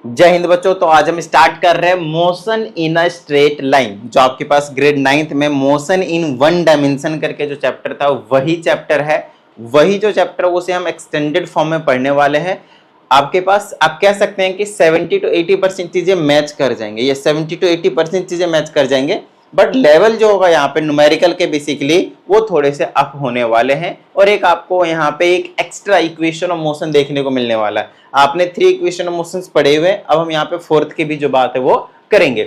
जय हिंद बच्चों। तो आज हम स्टार्ट कर रहे हैं motion in a straight line. जो आपके पास ग्रेड 9th में मोशन इन वन डायमेंशन करके जो चैप्टर था वही चैप्टर है। वही जो चैप्टर उसे हम एक्सटेंडेड फॉर्म में पढ़ने वाले हैं। आपके पास आप कह सकते हैं कि 70 to 80% चीजें मैच कर जाएंगे, ये 70 to 80% चीजें मैच कर जाएंगे, बट लेवल जो होगा यहाँ पे न्यूमेरिकल के बेसिकली वो थोड़े से अप होने वाले हैं। और एक आपको यहाँ पे एक एक्स्ट्रा इक्वेशन ऑफ मोशन देखने को मिलने वाला है। आपने 3 इक्वेशन ऑफ मोशंस पढ़े हुए, अब हम यहाँ पे 4th की भी जो बात है वो करेंगे।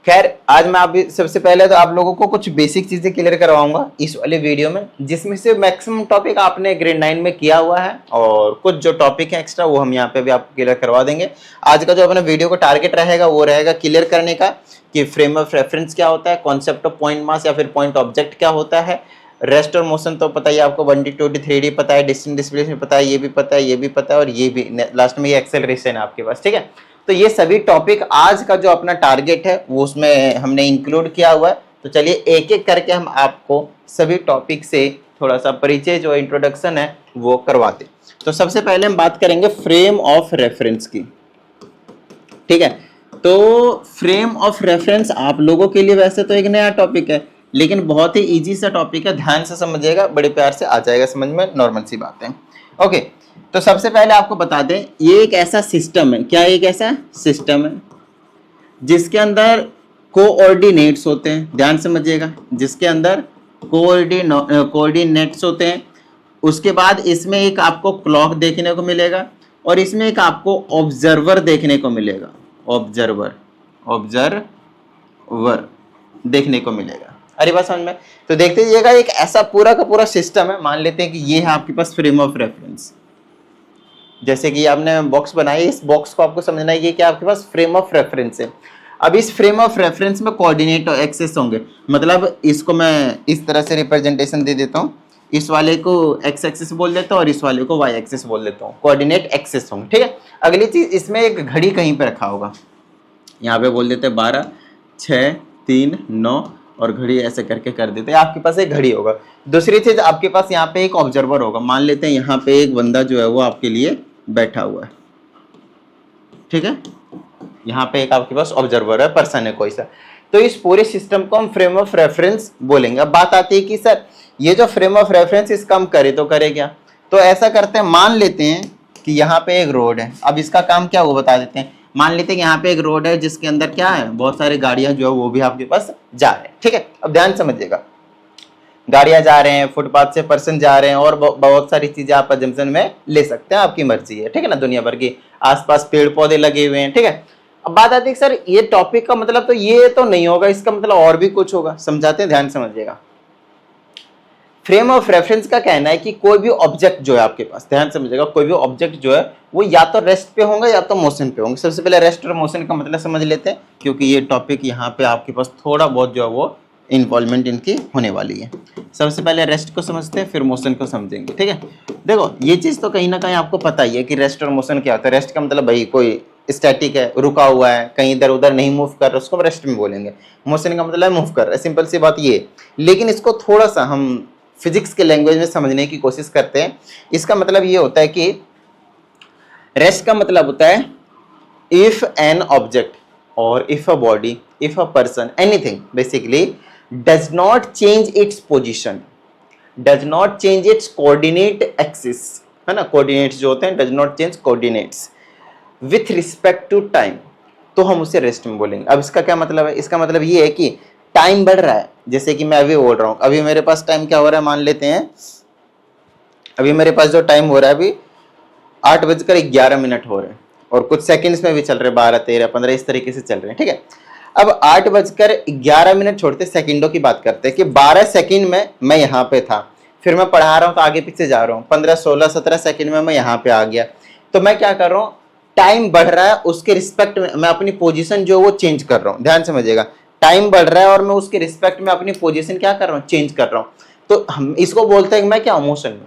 खैर आज मैं अभी सबसे पहले तो आप लोगों को कुछ बेसिक चीजें क्लियर करवाऊंगा इस वाले वीडियो में, जिसमें से मैक्सिमम टॉपिक आपने ग्रेड 9 में किया हुआ है और कुछ जो टॉपिक है एक्स्ट्रा वो हम यहाँ पे भी आपको क्लियर करवा देंगे। आज का जो अपना वीडियो का टारगेट रहेगा वो रहेगा क्लियर करने का कि फ्रेम ऑफ रेफरेंस क्या होता है, कॉन्सेप्ट ऑफ पॉइंट मास या फिर पॉइंट ऑब्जेक्ट क्या होता है, रेस्ट और मोशन तो पता ही आपको 1D 2D 3D पता है, डिस्टेंस डिस्प्लेसमेंट पता है, ये भी पता है, ये भी पता है और ये भी लास्ट में ये एक्सेलरेशन है आपके पास। ठीक है, तो ये सभी टॉपिक आज का जो अपना टारगेट है वो उसमें हमने इंक्लूड किया हुआ है। तो चलिए एक एक करके हम आपको सभी टॉपिक से थोड़ा सा परिचय जो इंट्रोडक्शन है वो करवाते। तो सबसे पहले हम बात करेंगे फ्रेम ऑफ रेफरेंस की। ठीक है, तो फ्रेम ऑफ रेफरेंस आप लोगों के लिए वैसे तो एक नया टॉपिक है, लेकिन बहुत ही इजी सा टॉपिक है, ध्यान से समझिएगा, बड़े प्यार से आ जाएगा समझ में, नॉर्मल सी बात है। ओके, तो सबसे पहले आपको बता दें ये एक ऐसा सिस्टम है, क्या एक ऐसा सिस्टम है जिसके अंदर कोऑर्डिनेट्स होते हैं, ध्यान समझिएगा, जिसके अंदर कोऑर्डिनेट्स होते हैं। उसके बाद इसमें एक आपको क्लॉक देखने को मिलेगा और इसमें एक आपको ऑब्जर्वर देखने को मिलेगा, ऑब्जर्वर देखने को मिलेगा। अरे बात समझ में? तो देखते जाइएगा, एक ऐसा पूरा का पूरा सिस्टम है। मान लेते हैं कि ये है आपके पास फ्रेम ऑफ रेफरेंस, जैसे कि आपने बॉक्स बनाई, इस बॉक्स को आपको समझना है कि क्या आपके पास फ्रेम ऑफ रेफरेंस है। अब इस फ्रेम ऑफ रेफरेंस में कोऑर्डिनेट एक्सेस होंगे, मतलब इसको मैं इस तरह से रिप्रेजेंटेशन दे देता हूँ, इस वाले को एक्स एक्सिस बोल देता हूँ और इस वाले को वाई एक्सिस बोल देता हूँ, कोऑर्डिनेट एक्सेस होंगे। ठीक है, अगली चीज इसमें एक घड़ी कहीं पे रखा होगा, यहाँ पे बोल देते हैं 12 6 3 9 और घड़ी ऐसे करके कर देते हैं, आपके पास एक घड़ी होगा। दूसरी चीज आपके पास यहाँ पे एक ऑब्जर्वर होगा, मान लेते हैं यहाँ पे एक बंदा जो है वो आपके लिए बैठा हुआ है। ठीक है, यहाँ पे एक आपके पास ऑब्जर्वर है, पर्सन है कोई सा। तो इस पूरे सिस्टम को हम फ्रेम ऑफ रेफरेंस बोलेंगे। अब बात आती है कि सर ये जो फ्रेम ऑफ रेफरेंस इसका हम करे तो करे क्या? तो ऐसा करते हैं, मान लेते हैं कि यहाँ पे एक रोड है। अब इसका काम क्या वो बता देते हैं। मान लेते हैं कि यहाँ पे एक रोड है जिसके अंदर क्या है, बहुत सारी गाड़ियां जो है वो भी आपके पास जा रहे हैं। ठीक है, अब ध्यान समझिएगा, गाड़ियां जा रहे हैं, फुटपाथ से पर्सन जा रहे हैं और बहुत सारी चीजें आप जंक्शन में ले सकते हैं, आपकी मर्जी है। ठीक है ना, दुनिया भर की आसपास पेड़ पौधे लगे हुए हैं। ठीक है, अब बात आती है सर ये टॉपिक का मतलब तो ये तो नहीं होगा, इसका मतलब और भी कुछ होगा, समझाते हैं, ध्यान समझिएगा। फ्रेम ऑफ रेफरेंस का कहना है कि कोई भी ऑब्जेक्ट जो है आपके पास, ध्यान समझिएगा, कोई भी ऑब्जेक्ट जो है वो या तो रेस्ट पे होंगे या तो मोशन पे होंगे। सबसे पहले रेस्ट और मोशन का मतलब समझ लेते हैं, क्योंकि ये टॉपिक यहाँ पे आपके पास थोड़ा बहुत जो है वो इन्वॉल्वमेंट इनकी होने वाली है। सबसे पहले रेस्ट को समझते हैं, फिर मोशन को समझेंगे। ठीक है, देखो ये चीज तो कहीं ना कहीं आपको पता ही है कि रेस्ट और मोशन क्या होता है। रेस्ट का मतलब भाई कोई स्टैटिक है, रुका हुआ है, कहीं इधर उधर नहीं मूव कर रहा, उसको रेस्ट में बोलेंगे। मोशन का मतलब मूव कर रहा है, सिंपल सी बात ये। लेकिन इसको थोड़ा सा हम फिजिक्स के लैंग्वेज में समझने की कोशिश करते हैं। इसका मतलब ये होता है कि रेस्ट का मतलब होता है इफ एन ऑब्जेक्ट और if a body, if a person, anything basically does not change its position, does not change its coordinate axis, है ना, कोऑर्डिनेट्स जो होते हैं does not change coordinates with respect to time, तो हम उसे rest में बोलेंगे। अब इसका क्या मतलब है? इसका मतलब ये है कि टाइम बढ़ रहा है, जैसे कि मैं अभी बोल रहा हूँ, अभी मेरे पास टाइम क्या हो रहा है, मान लेते हैं अभी मेरे पास जो टाइम हो रहा है अभी 8:11 हो रहे हैं और कुछ सेकंड्स में भी चल रहे हैं, 12 13 15 इस तरीके से चल रहे हैं। ठीक है, अब 8:11 छोड़ते सेकंडों की बात करते हैं कि 12 सेकंड में मैं यहाँ पे था, फिर मैं पढ़ा रहा हूँ तो आगे पीछे जा रहा हूँ, 15 16 17 सेकंड में मैं यहाँ पे आ गया। तो मैं क्या कर रहा हूँ, टाइम बढ़ रहा है, उसके रिस्पेक्ट में मैं अपनी पोजीशन जो वो चेंज कर रहा हूँ। ध्यान समझिएगा, टाइम बढ़ रहा है और मैं उसके रिस्पेक्ट में अपनी पोजीशन क्या कर रहा हूँ, चेंज कर रहा हूँ। तो हम इसको बोलते हैं कि मैं क्या हूँ, मोशन में,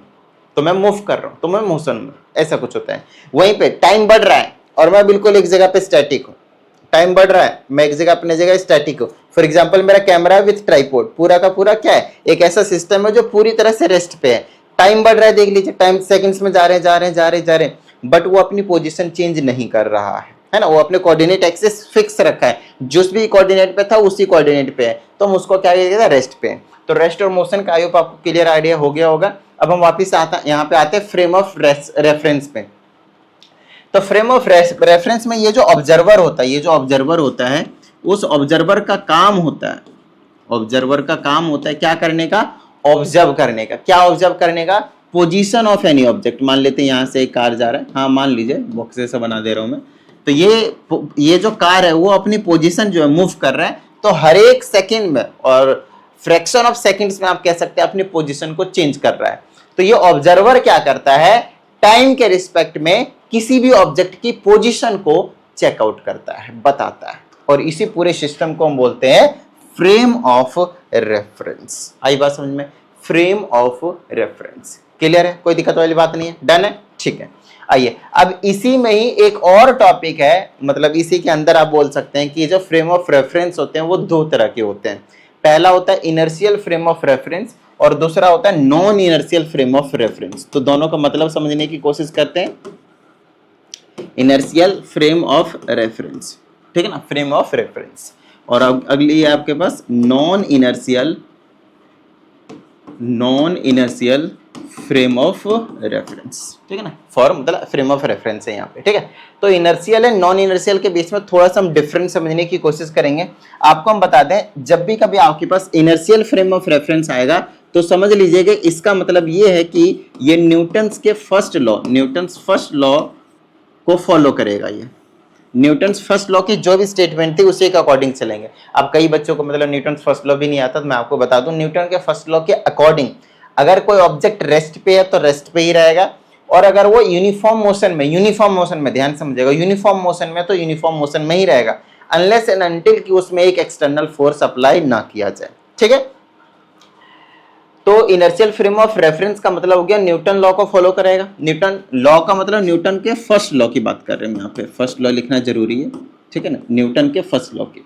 तो मैं मूव कर रहा हूँ, तो मैं मोशन में, ऐसा कुछ होता है। वहीं पे टाइम बढ़ रहा है और मैं बिल्कुल एक जगह पे स्टैटिक हूँ, टाइम बढ़ रहा है, मैं एक जगह अपने जगह स्टैटिक हूँ। फॉर एग्जांपल मेरा कैमरा विथ ट्राइपॉड, पूरा का पूरा क्या है, एक ऐसा सिस्टम है जो पूरी तरह से रेस्ट पे है। टाइम बढ़ रहा है, देख लीजिए टाइम सेकंड्स में जा रहे हैं, बट वो अपनी पोजीशन चेंज नहीं कर रहा है ना, वो अपने कोऑर्डिनेट एक्सिस फिक्स रखा है, जिस भी कोऑर्डिनेट पे था उसी कोऑर्डिनेट पे है, तो हम उसको क्या कहेंगे, रेस्ट पे। तो रेस्ट और मोशन का आई होप आपको क्लियर आइडिया हो गया होगा। अब हम वापस यहाँ पे आते हैं फ्रेम ऑफ रेफरेंस पे। तो फ्रेम ऑफ रेफरेंस में ये जो ऑब्जर्वर होता है, ये जो ऑब्जर्वर होता है, उस ऑब्जर्वर का काम होता है, ऑब्जर्वर का काम होता है क्या करने का, ऑब्जर्व करने का। क्या ऑब्जर्व करने का, पोजीशन ऑफ एनी ऑब्जेक्ट। मान लेते हैं यहाँ से एक कार जा रहा है, हाँ मान लीजिए, बॉक्स से बना दे रहा हूं मैं, तो ये जो कार है वो अपनी पोजीशन जो है मूव कर रहा है, तो हर एक सेकंड में और फ्रैक्शन ऑफ सेकंड्स में आप कह सकते हैं अपनी पोजीशन को चेंज कर रहा है। तो ये ऑब्जर्वर क्या करता है, टाइम के रिस्पेक्ट में किसी भी ऑब्जेक्ट की पोजीशन को चेकआउट करता है, बताता है, और इसी पूरे सिस्टम को हम बोलते हैं फ्रेम ऑफ रेफरेंस। आई बात समझ में, फ्रेम ऑफ रेफरेंस। क्लियर है, कोई दिक्कत वाली बात नहीं है, डन है, ठीक है। आइए अब इसी में ही एक और टॉपिक है, मतलब इसी के अंदर आप बोल सकते हैं कि ये जो फ्रेम ऑफ रेफरेंस होते हैं वो दो तरह के होते हैं। पहला होता है इनर्शियल फ्रेम ऑफ रेफरेंस और दूसरा होता है non inertial frame of reference. तो दोनों का मतलब समझने की कोशिश करते हैं। इनर्शियल फ्रेम ऑफ रेफरेंस, ठीक है ना, फ्रेम ऑफ रेफरेंस। और अब अगली है आपके पास non inertial frame of reference, ठीक है ना, फॉर मतलब फ्रेम ऑफ रेफरेंस है यहाँ पे, ठीक है। तो इनर्शियल एंड नॉन इनर्शियल के बीच में थोड़ा सा हम डिफरेंस समझने की कोशिश करेंगे। आपको हम बता दें, जब भी कभी आपके पास इनर्शियल फ्रेम ऑफ रेफरेंस आएगा तो समझ लीजिएगा इसका मतलब ये है कि ये न्यूटन्स के फर्स्ट लॉ को फॉलो करेगा। ये न्यूटन्स फर्स्ट लॉ की जो भी स्टेटमेंट थी उसी के अकॉर्डिंग चलेंगे। अब कई बच्चों को मतलब न्यूटन्स फर्स्ट लॉ भी नहीं आता, तो मैं आपको बता दूं न्यूटन के फर्स्ट लॉ के अकॉर्डिंग अगर कोई ऑब्जेक्ट रेस्ट पे है तो रेस्ट पे ही रहेगा, और अगर वो यूनिफॉर्म मोशन में ध्यान समझिएगा, यूनिफॉर्म मोशन में तो यूनिफॉर्म मोशन में ही रहेगा, अनलेस एंड अनटिल कि उसमें एक एक्सटर्नल फोर्स अप्लाई ना किया जाए, ठीक है। तो इनर्शियल फ्रेम ऑफ रेफरेंस का मतलब हो गया न्यूटन लॉ को फॉलो करेगा। न्यूटन लॉ का मतलब न्यूटन के फर्स्ट लॉ की बात कर रहे हैं, यहाँ पे फर्स्ट लॉ लिखना जरूरी है, ठीक है ना, न्यूटन के फर्स्ट लॉ की,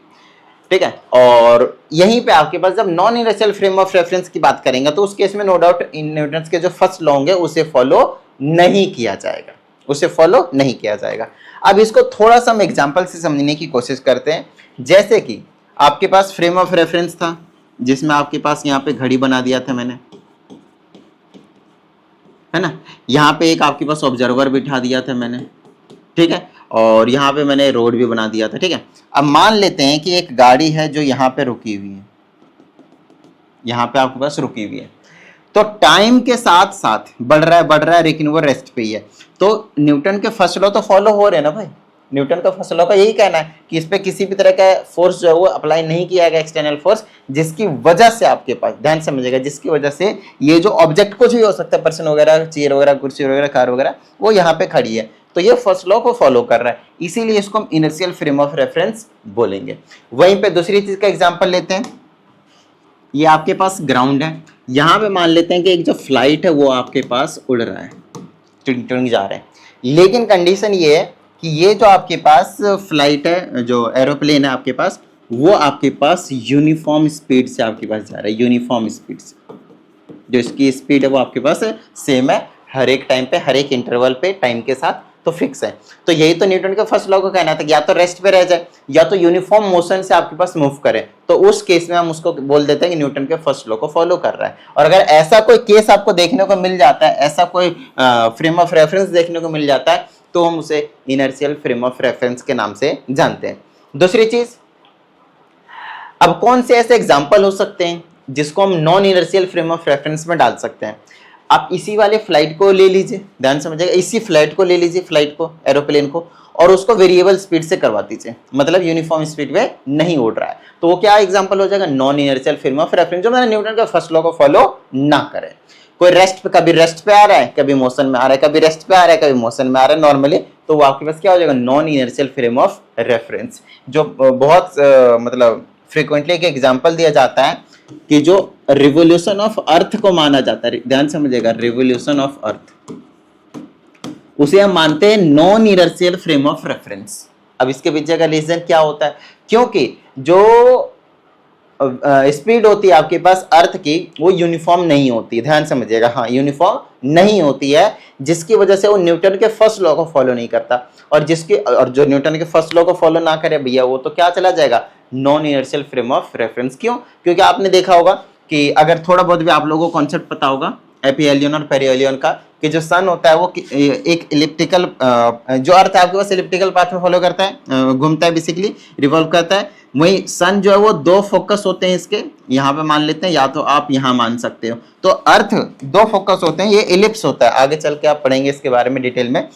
ठीक है। और यहीं पे आपके पास जब non inertial frame of reference की बात करेंगे तो उस केस में नो डाउट न्यूटन के जो फर्स्ट लॉ होंगे उसे फॉलो नहीं किया जाएगा, अब इसको थोड़ा सा हम एग्जांपल से समझने की कोशिश करते हैं। जैसे कि आपके पास फ्रेम ऑफ रेफरेंस था जिसमें आपके पास यहाँ पे घड़ी बना दिया था मैंने, है ना, यहाँ पे एक आपके पास ऑब्जर्वर बिठा दिया था मैंने, ठीक है, और यहाँ पे मैंने रोड भी बना दिया था, ठीक है। अब मान लेते हैं कि एक गाड़ी है जो यहाँ पे रुकी हुई है, यहाँ पे आपके पास रुकी हुई है, तो टाइम के साथ साथ बढ़ रहा है लेकिन वो रेस्ट पे ही है। तो न्यूटन के फर्स्ट लॉ तो फॉलो हो रहे हैं ना भाई, न्यूटन का फर्स्ट लॉ का यही कहना है कि इस पे किसी भी तरह का फोर्स जो है वो अप्लाई नहीं किया गया, एक्सटर्नल फोर्स, जिसकी वजह से आपके पास, ध्यान समझिएगा, जिसकी वजह से ये जो ऑब्जेक्ट कुछ भी हो सकता है, पर्सन वगैरह, चेयर वगैरह, कुर्सी वगैरह, कार वगैरह, वो यहाँ पे खड़ी है, तो ये फर्स्ट लॉ को फॉलो कर रहा है, इसीलिए इसको हम इनर्शियल फ्रेम ऑफ रेफरेंस बोलेंगे। वहीं पे दूसरी चीज का एग्जांपल लेते हैं। ये आपके पास ग्राउंड है, यहाँ पे मान लेते हैं कि एक जो फ्लाइट है वो आपके पास उड़ रहा है, टिंग जा रहे हैं, लेकिन कंडीशन ये है कि ये जो आपके पास फ्लाइट है, जो एरोप्लेन है आपके पास, वो आपके पास यूनिफॉर्म स्पीड से आपके पास जा रहा है, यूनिफॉर्म स्पीड से, जो इसकी स्पीड है वो आपके पास सेम है, हर एक टाइम पे, हर एक इंटरवल पे, टाइम के साथ, तो फिक्स है। तो यही तो न्यूटन के फर्स्ट लॉ को कहना था कि या तो रेस्ट पे रह जाए या तो यूनिफॉर्म मोशन से आपके पास मूव करे, तो उस केस में हम उसको बोल देते हैं कि न्यूटन के फर्स्ट लॉ को फॉलो कर रहा है। और अगर ऐसा कोई केस आपको देखने को मिल जाता है, ऐसा कोई फ्रेम ऑफ रेफरेंस देखने को मिल जाता है, तो हम उसे इनर्शियल फ्रेम ऑफ रेफरेंस के नाम से जानते हैं। दूसरी चीज, अब कौन से ऐसे एग्जांपल हो सकते हैं जिसको हम non inertial frame of reference में डाल सकते हैं। आप इसी वाले फ्लाइट को ले लीजिए, ध्यान समझिएगा, इसी फ्लाइट को ले लीजिए, फ्लाइट को, एरोप्लेन को, और उसको वेरिएबल स्पीड से करवा दीजिए, मतलब यूनिफॉर्म स्पीड में नहीं उड़ रहा है, तो वो क्या एग्जांपल हो जाएगा, non inertial frame of reference, जो मैंने न्यूटन का फर्स्ट लॉ को फॉलो ना करे। कोई रेस्ट पे, कभी रेस्ट पे आ रहा है, कभी मोशन में आ रहा है, कभी रेस्ट पे आ रहा है, कभी मोशन में आ रहा है नॉर्मली, तो वो आपके पास क्या हो जाएगा, non inertial frame of reference. जो बहुत मतलब फ्रीक्वेंटली एक एग्जांपल दिया जाता है कि जो रिवोल्यूशन ऑफ अर्थ को माना जाता है, ध्यान समझिएगा, रिवोल्यूशन ऑफ अर्थ, उसे हम मानते हैं non inertial frame of reference. अब इसके पीछे का रीजन क्या होता है, क्योंकि जो स्पीड होती है आपके पास अर्थ की, वो यूनिफॉर्म नहीं होती है, ध्यान समझिएगा, हाँ यूनिफॉर्म नहीं होती है, जिसकी वजह से वो न्यूटन के फर्स्ट लॉ को फॉलो नहीं करता। और जो न्यूटन के फर्स्ट लॉ को फॉलो ना करे भैया, वो तो क्या चला जाएगा, non inertial frame of reference. क्यों? क्योंकि आपने देखा होगा कि अगर थोड़ा बहुत भी आप लोगों को कॉन्सेप्ट पता होगा एपिहेलियन और पेरिहेलियन का, कि जो सन होता है वो एक इलिप्टिकल, जो अर्थ है आपके पास इलिप्टिकल पाथ में फॉलो करता है, घूमता है, बेसिकली रिवॉल्व करता है। वही सन जो है वो दो फोकस होते हैं इसके, यहाँ पे मान लेते हैं, या तो आप यहाँ मान सकते हो। तो अर्थ दो फोकस होते हैं, ये इलिप्स होता है, आगे चल के आप पढ़ेंगे इसके बारे में डिटेल में।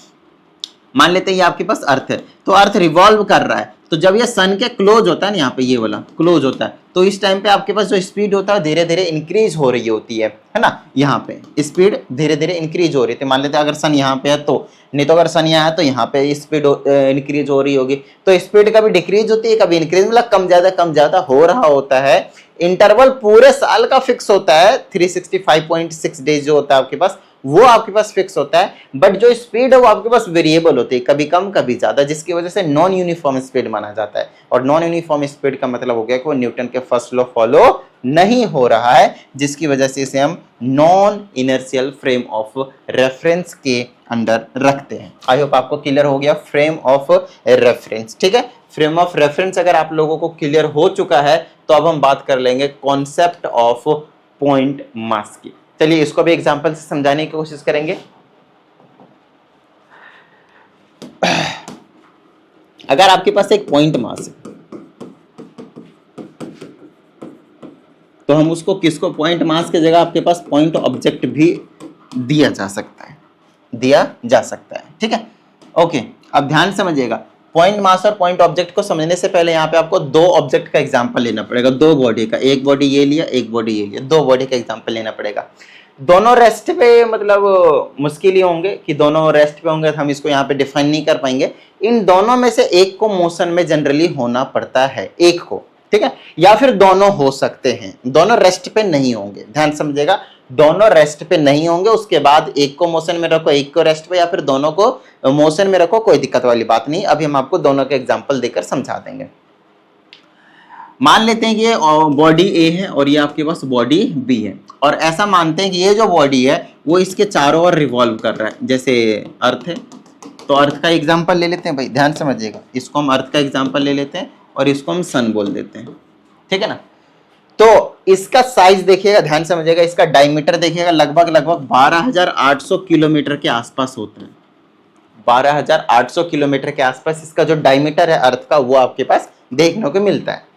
मान लेते हैं ये आपके पास अर्थ है, तो अर्थ रिवॉल्व कर रहा है, तो जब ये सन के क्लोज होता है ना, यहाँ पे ये वाला क्लोज होता है, तो इस टाइम पे आपके पास जो स्पीड होता है धीरे धीरे इंक्रीज हो रही होती है ना, यहाँ पे स्पीड धीरे धीरे इंक्रीज हो रही थी। मान लेते हैं अगर सन यहाँ पे है तो, नहीं तो अगर सन यहाँ है तो यहाँ पे स्पीड इंक्रीज हो रही होगी। तो स्पीड कभी डिक्रीज होती है, कभी इंक्रीज, मतलब कम ज्यादा हो रहा होता है। इंटरवल पूरे साल का फिक्स होता है, 365.6 डेज जो होता है आपके पास, वो आपके पास फिक्स होता है। बट जो स्पीड है वो आपके पास वेरिएबल होती है, कभी कम कभी ज्यादा, जिसकी वजह से नॉन यूनिफॉर्म स्पीड माना जाता है। और नॉन यूनिफॉर्म स्पीड का मतलब हो गया कि वो न्यूटन के फर्स्ट लॉ फॉलो नहीं हो रहा है, जिसकी वजह से इसे हम non inertial frame of reference के अंदर रखते हैं। आई होप आपको क्लियर हो गया फ्रेम ऑफ रेफरेंस। ठीक है, फ्रेम ऑफ रेफरेंस अगर आप लोगों को क्लियर हो चुका है, तो अब हम बात कर लेंगे कॉन्सेप्ट ऑफ पॉइंट मास की। चलिए इसको भी एग्जांपल से समझाने की कोशिश करेंगे। अगर आपके पास एक पॉइंट मास है, तो हम उसको किसको, पॉइंट मास की जगह आपके पास पॉइंट ऑब्जेक्ट भी दिया जा सकता है, ठीक है। ओके, अब ध्यान समझिएगा, पॉइंट मास और पॉइंट ऑब्जेक्ट को समझने से पहले यहाँ पे आपको दो ऑब्जेक्ट का एग्जांपल लेना पड़ेगा, दो बॉडी का, एक बॉडी ये लिया, एक बॉडी ये लिया, दो बॉडी का एग्जांपल लेना पड़ेगा। दोनों रेस्ट पे, मतलब मुश्किल ही होंगे कि दोनों रेस्ट पे होंगे, तो हम इसको यहाँ पे डिफाइन नहीं कर पाएंगे। इन दोनों में से एक को मोशन में जनरली होना पड़ता है, एक को, ठीक है, या फिर दोनों हो सकते हैं, दोनों रेस्ट पे नहीं होंगे। ध्यान समझिएगा, दोनों रेस्ट पे नहीं होंगे, उसके बाद एक को मोशन में रखो, एक को रेस्ट पे, या फिर दोनों को मोशन में रखो, कोई दिक्कत वाली बात नहीं। अभी हम आपको दोनों के एग्जांपल देकर समझा देंगे। मान लेते हैं कि ये बॉडी ए है और ये आपके पास बॉडी बी है, और ऐसा मानते हैं कि ये जो बॉडी है वो इसके चारों ओर रिवॉल्व कर रहा है, जैसे अर्थ है। तो अर्थ का एग्जांपल ले लेते हैं भाई, ध्यान समझिएगा, इसको हम अर्थ का एग्जांपल ले लेते हैं और इसको हम सन बोल देते हैं, ठीक है ना। तो इसका साइज देखिएगा, ध्यान समझिएगा, इसका डायमीटर देखिएगा, लगभग 12,800 किलोमीटर के आसपास होता है। 12,800 किलोमीटर के आसपास इसका जो डायमीटर है अर्थ का, वो आपके पास देखने को मिलता है।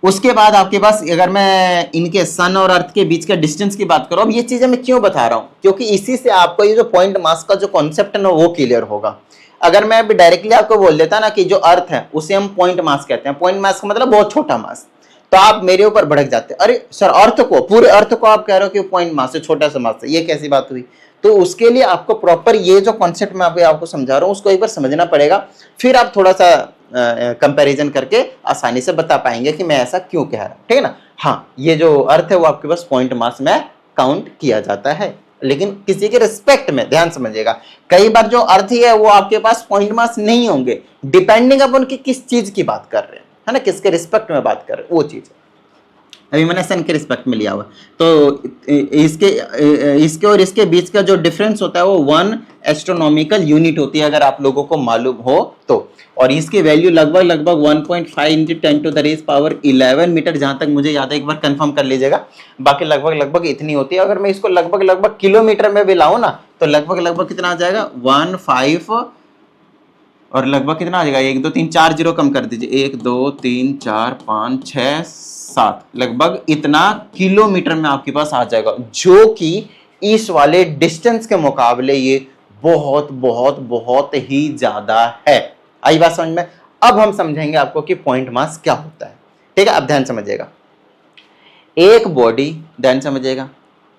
उसके बाद आपके पास, अगर मैं इनके सन और अर्थ के बीच के डिस्टेंस की बात करूं, अब ये चीजें मैं क्यों बता रहा हूं, क्योंकि इसी से आपको ये जो पॉइंट मास का जो कॉन्सेप्ट है ना, वो क्लियर होगा। अगर मैं अभी डायरेक्टली आपको बोल देता ना कि जो अर्थ है उसे हम पॉइंट मास कहते हैं, पॉइंट मास का मतलब बहुत छोटा मास, तो आप मेरे ऊपर भड़क जाते, अरे सर अर्थ को, पूरे अर्थ को आप कह रहे हो कि पॉइंट मास है, छोटा सा मास है, ये कैसी बात हुई। तो उसके लिए आपको प्रॉपर ये जो कॉन्सेप्ट मैं आपको समझा रहा हूँ उसको एक बार समझना पड़ेगा, फिर आप थोड़ा सा कंपैरिजन करके आसानी से बता पाएंगे कि मैं ऐसा क्यों कह रहा हूं, ठीक है ना। हाँ, ये जो अर्थ है वो आपके पास पॉइंट मास में काउंट किया जाता है, लेकिन किसी के रिस्पेक्ट में। ध्यान समझिएगा, कई बार जो अर्थ है वो आपके पास पॉइंट मास नहीं होंगे, डिपेंडिंग अपन की किस चीज की बात कर रहे हैं, है ना, किसके रिस्पेक्ट में बात कर रहे हैं, वो चीज। अभी मैंने सन के रिस्पेक्ट में लिया हुआ, तो इसके और इसके बीच का जो डिफरेंस होता है वो 1 एस्ट्रोनॉमिकल यूनिट होती है, अगर आप लोगों को मालूम हो तो। और इसकी वैल्यू लगभग 1.5 इंटू 10⁻11 मीटर, जहां तक मुझे याद है, एक बार कंफर्म कर लीजिएगा, बाकी लगभग इतनी होती है। अगर मैं इसको लगभग किलोमीटर में भी लाऊं ना, तो लगभग कितना आ जाएगा, 15, और लगभग कितना आ जाएगा, 1 2 3 4 जीरो कम कर दीजिए, 1 2 3 4 5 6 7, लगभग इतना किलोमीटर में आपके पास आ जाएगा, जो कि इस वाले डिस्टेंस के मुकाबले ये बहुत ही ज्यादा है। आई बात समझ में। अब हम समझेंगे आपको कि पॉइंट मास क्या होता है, ठीक है। अब ध्यान समझिएगा, एक बॉडी, ध्यान समझिएगा,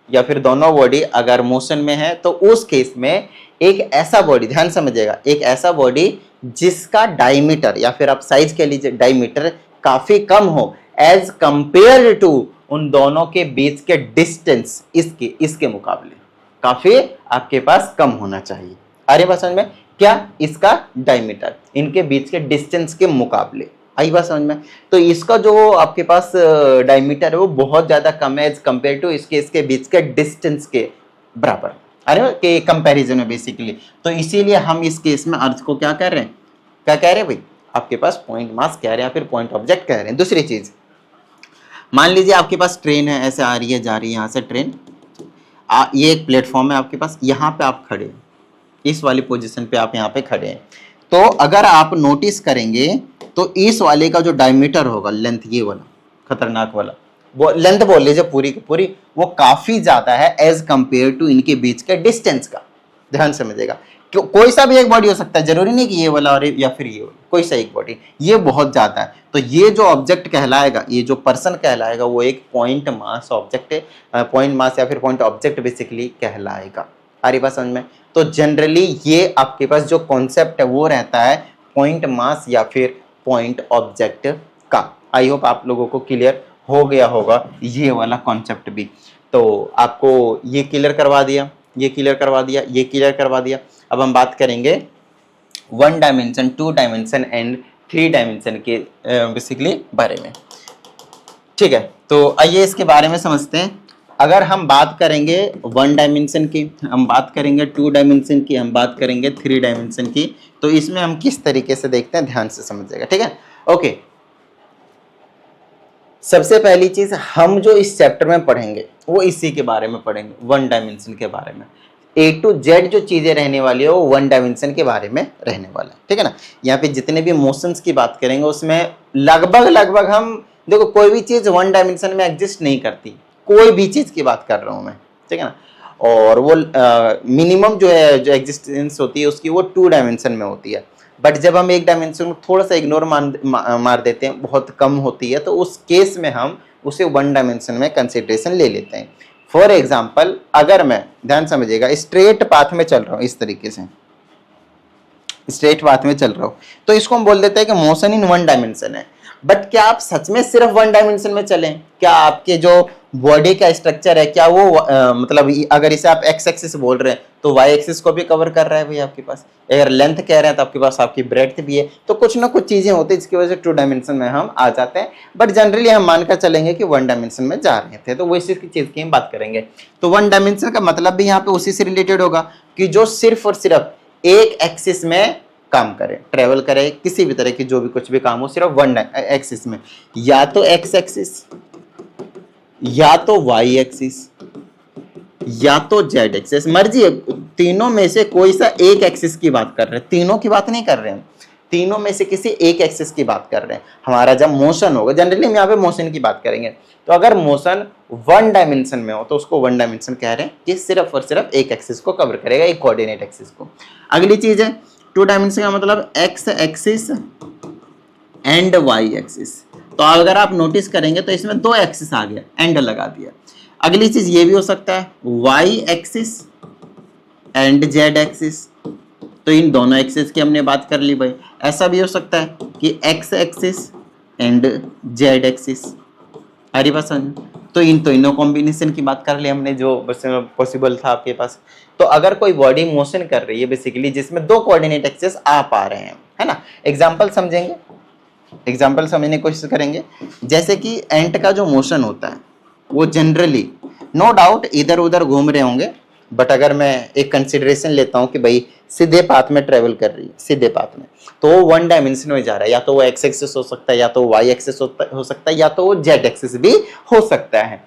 या फिर दोनों बॉडी अगर मोशन में है, तो उस केस में एक ऐसा बॉडी, ध्यान समझिएगा, एक ऐसा बॉडी जिसका डायमीटर, या फिर आप साइज कह लीजिए, डायमीटर काफी कम हो एज कंपेयर टू उन दोनों के बीच के डिस्टेंस, इसके मुकाबले काफी आपके पास कम होना चाहिए। अरे बस समझ में, क्या, इसका डायमीटर इनके बीच के डिस्टेंस के मुकाबले, आई बात समझ में। तो इसका जो आपके पास डायमीटर है वो बहुत ज्यादा कम है एज कम्पेयर टू इसके बीच के डिस्टेंस के बराबर, अरे के कंपैरिजन में बेसिकली। तो इसीलिए हम इस केस में अर्थ को क्या कर रहे हैं, क्या कह रहे हैं भाई, आपके पास पॉइंट मास कह रहे हैं या फिर पॉइंट ऑब्जेक्ट कह रहे हैं। दूसरी चीज, मान लीजिए आपके पास ट्रेन है, ऐसे आ रही है जा रही है यहाँ से ट्रेन, ये एक प्लेटफॉर्म है आपके पास, यहाँ पे आप खड़े हैं, इस वाली पोजीशन पे आप यहाँ पे खड़े हैं। तो अगर आप नोटिस करेंगे तो इस वाले का जो डायमीटर होगा, लेंथ ये वाला खतरनाक वाला, वो लेंथ बोल लीजिए पूरी की पूरी, वो काफी ज्यादा है एज कंपेयर टू इनके बीच के डिस्टेंस का। ध्यान समझिएगा, कोई सा भी एक बॉडी हो सकता है, जरूरी नहीं कि ये वाला और या फिर ये वाला, कोई सा एक बॉडी, ये बहुत ज्यादा है। तो ये जो ऑब्जेक्ट कहलाएगा, ये जो पर्सन कहलाएगा, वो एक पॉइंट मास ऑब्जेक्ट है, पॉइंट मास या फिर पॉइंट ऑब्जेक्ट बेसिकली कहलाएगा। आ रही बात समझ में। तो जनरली ये आपके पास जो कॉन्सेप्ट है वो रहता है पॉइंट मास या फिर पॉइंट ऑब्जेक्ट का। आई होप आप लोगों को क्लियर हो गया होगा ये वाला कॉन्सेप्ट भी। तो आपको ये क्लियर करवा दिया, ये क्लियर करवा दिया, ये क्लियर करवा दिया। अब हम बात करेंगे 1 डायमेंशन, 2 डायमेंशन एंड 3 डायमेंशन के बेसिकली बारे में। ठीक है, तो आइए इसके बारे में समझते हैं। अगर हम बात करेंगे 1 डायमेंशन की, हम बात करेंगे 2 डायमेंशन की, हम बात करेंगे 3 डायमेंशन की, तो इसमें हम किस तरीके से देखते हैं ध्यान से समझिएगा। ठीक है, ओके। सबसे पहली चीज हम जो इस चैप्टर में पढ़ेंगे वो इसी के बारे में पढ़ेंगे, 1 डायमेंशन के बारे में। A to Z जो चीजें रहने वाली है वो 1 डायमेंशन के बारे में रहने वाला है। ठीक है ना, यहाँ पे जितने भी मोशंस की बात करेंगे उसमें लगभग हम देखो, कोई भी चीज 1 डायमेंशन में एग्जिस्ट नहीं करती, कोई भी चीज की बात कर रहा हूं मैं। ठीक है ना, और वो मिनिमम जो है, जो एग्जिस्टेंस होती है उसकी, वो 2 डायमेंशन में होती है। बट जब हम 1 डायमेंशन को थोड़ा सा इग्नोर मार देते हैं, बहुत कम होती है, तो उस केस में हम उसे 1 डायमेंशन में कंसिडरेशन ले लेते हैं। फॉर एग्जाम्पल, अगर मैं, ध्यान समझिएगा, स्ट्रेट पाथ में चल रहा हूं, इस तरीके से स्ट्रेट पाथ में चल रहा हूं, तो इसको हम बोल देते हैं कि मोशन इन 1 डायमेंशन है। बट क्या आप सच में सिर्फ 1 डायमेंशन में चलें? क्या आपके जो बॉडी का स्ट्रक्चर है, क्या वो मतलब अगर इसे आप एक्स एक्सिस बोल रहे हैं तो वाई एक्सिस को भी कवर कर रहा है भाई आपके पास। अगर लेंथ कह रहे हैं तो आपके पास आपकी ब्रेड्थ भी है। तो कुछ ना कुछ चीजें होती है जिसकी वजह से 2 डायमेंशन में हम आ जाते हैं। बट जनरली हम मानकर चलेंगे कि 1 डायमेंशन में जा रहे थे, तो वो इसी चीज की हम बात करेंगे। तो 1 डायमेंशन का मतलब भी यहाँ पे उसी से रिलेटेड होगा कि जो सिर्फ और सिर्फ एक एक्सिस में काम करे, ट्रेवल करे, किसी भी तरह की जो भी कुछ भी काम हो, सिर्फ 1 एक्सिस में, या तो एक्स एक्सिस, या तो वाई एक्सिस, या तो जेड एक्सिस, मर्जी है, तीनों में से कोई सा एक एक्सिस की बात कर रहे हैं, तीनों की बात नहीं कर रहे हैं, तीनों में से किसी एक एक्सिस की बात कर रहे हैं। हमारा जब मोशन होगा, जनरली हम यहाँ पे मोशन की बात करेंगे, तो अगर मोशन 1 डायमेंशन में हो तो उसको 1 डायमेंशन कह रहे हैं कि सिर्फ और सिर्फ एक एक्सिस को कवर करेगा, एक कोऑर्डिनेट एक्सिस को। अगली चीज है 2 डायमेंशन का मतलब X axis and Y axis. तो अगर आप नोटिस करेंगे तो इसमें 2 एक्सिस आ गया, एंड लगा दिया। अगली चीज ये भी हो सकता है Y axis and Z axis, तो इन दोनों एक्सिस की हमने बात कर ली भाई। ऐसा भी हो सकता है कि x axis and Z axis, अरे बस, तो इन दोनों कॉम्बिनेशन की बात कर ली हमने जो बस पॉसिबल था आपके पास। तो अगर कोई बॉडी मोशन कर रही है बेसिकली जिसमें 2 कोऑर्डिनेट एक्सिस आ पा रहे हैं, है ना, एग्जांपल समझेंगे, एग्जांपल समझने की कोशिश करेंगे। जैसे कि एंट का जो मोशन होता है वो जनरली नो डाउट इधर उधर घूम रहे होंगे, बट अगर मैं एक कंसिडरेशन लेता हूं कि भाई सीधे पाथ में ट्रेवल कर रही है, सीधे पाथ में, तो वो 1 डायमेंशन में जा रहा है, या तो वो एक्स एक्सिस हो सकता है, या तो वाई एक्सिस हो सकता है, या तो वो जेड एक्सिस भी हो सकता है।